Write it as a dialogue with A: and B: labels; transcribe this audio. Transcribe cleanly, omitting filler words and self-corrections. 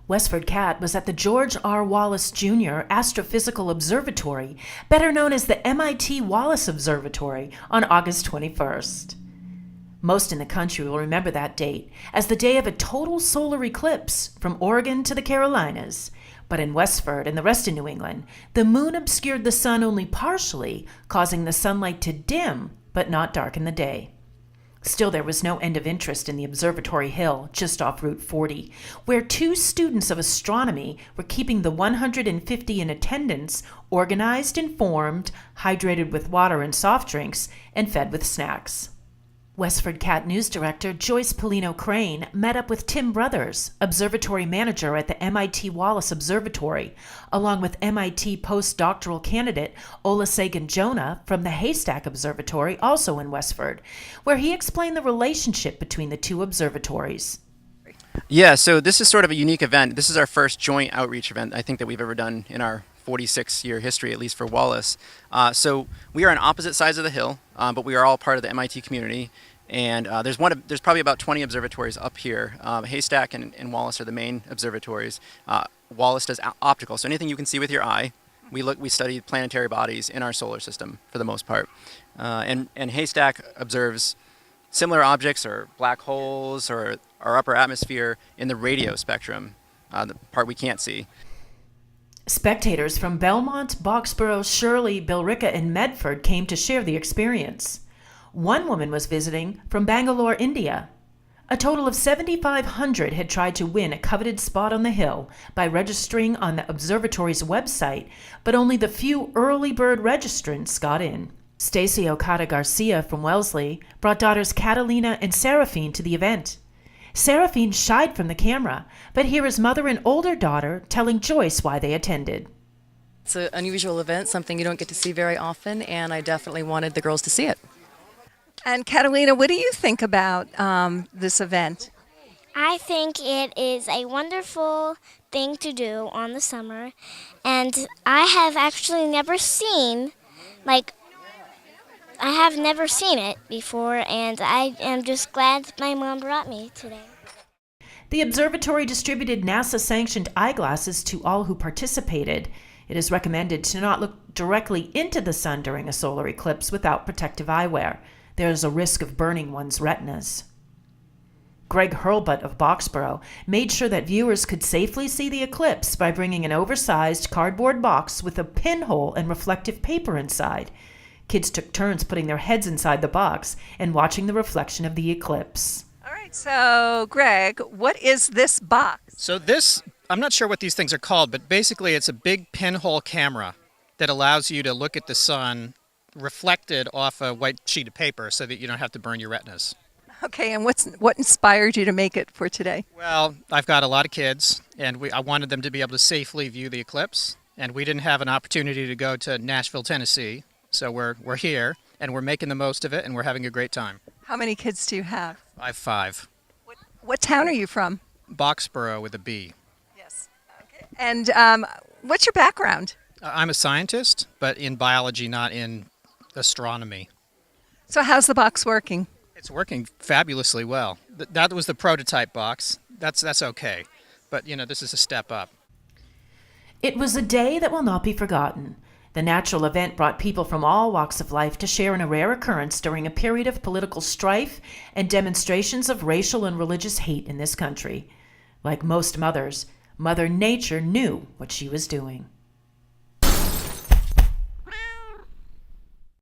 A: WestfordCat was at the George R. Wallace Jr. Astrophysical Observatory, better known as the M.I.T. Wallace Observatory, on August 21st. Most in the country will remember that date as the day of a total solar eclipse from Oregon to the Carolinas. But in Westford and the rest of New England, the moon obscured the sun only partially, causing the sunlight to dim but not darken the day. Still, there was no end of interest in the Observatory Hill, just off Route 40, where two students of astronomy were keeping the 150 in attendance organized, informed, hydrated with water and soft drinks, and fed with snacks. WestfordCat News Director Joyce Polino Crane met up with Tim Brothers, observatory manager at the M.I.T. Wallace Observatory, along with M.I.T. postdoctoral candidate Olusegun Jonah from the Haystack Observatory, also in Westford, where he explained the relationship between the two observatories.
B: Yeah, so this is sort of a unique event. This is our first joint outreach event I think that we've ever done in our 46-year history, at least for Wallace. So we are on opposite sides of the hill, but we are all part of the MIT community. And there's probably about 20 observatories up here. Haystack and Wallace are the main observatories. Wallace does optical, so anything you can see with your eye. We study planetary bodies in our solar system for the most part. And Haystack observes similar objects or black holes or our upper atmosphere in the radio spectrum, the part we can't see.
A: Spectators from Belmont, Boxborough, Shirley, Billerica, and Medford came to share the experience. One woman was visiting from Bangalore, India. A total of 7,500 had tried to win a coveted spot on the hill by registering on the observatory's website, but only the few early bird registrants got in. Stacey Okada Garcia from Wellesley brought daughters Catalina and Seraphine to the event. Seraphine shied from the camera, but here is mother and older daughter telling Joyce why they attended.
C: It's an unusual event, something you don't get to see very often, and I definitely wanted the girls to see it.
D: And Catalina, what do you think about this event?
E: I think it is a wonderful thing to do on the summer, and I have actually never seen it before, and I am just glad my mom brought me today.
A: The observatory distributed NASA-sanctioned eyeglasses to all who participated. It is recommended to not look directly into the sun during a solar eclipse without protective eyewear. There is a risk of burning one's retinas. Greg Hurlbutt of Boxborough made sure that viewers could safely see the eclipse by bringing an oversized cardboard box with a pinhole and reflective paper inside. Kids took turns putting their heads inside the box and watching the reflection of the eclipse.
D: All right, so Greg, what is this box?
F: So I'm not sure what these things are called, but basically it's a big pinhole camera that allows you to look at the sun reflected off a white sheet of paper so that you don't have to burn your retinas.
D: Okay, and what inspired you to make it for today?
F: Well, I've got a lot of kids, and I wanted them to be able to safely view the eclipse, and we didn't have an opportunity to go to Nashville, Tennessee. So we're here, and we're making the most of it, and we're having a great time.
D: How many kids do you have?
F: I have 5.
D: What town are you from?
F: Boxborough with a B.
D: Yes. Okay. And what's your background?
F: I'm a scientist, but in biology, not in astronomy.
D: So how's the box working?
F: It's working fabulously well. That was the prototype box. That's okay. But, this is a step up.
A: It was a day that will not be forgotten. The natural event brought people from all walks of life to share in a rare occurrence during a period of political strife and demonstrations of racial and religious hate in this country. Like most mothers, Mother Nature knew what she was doing.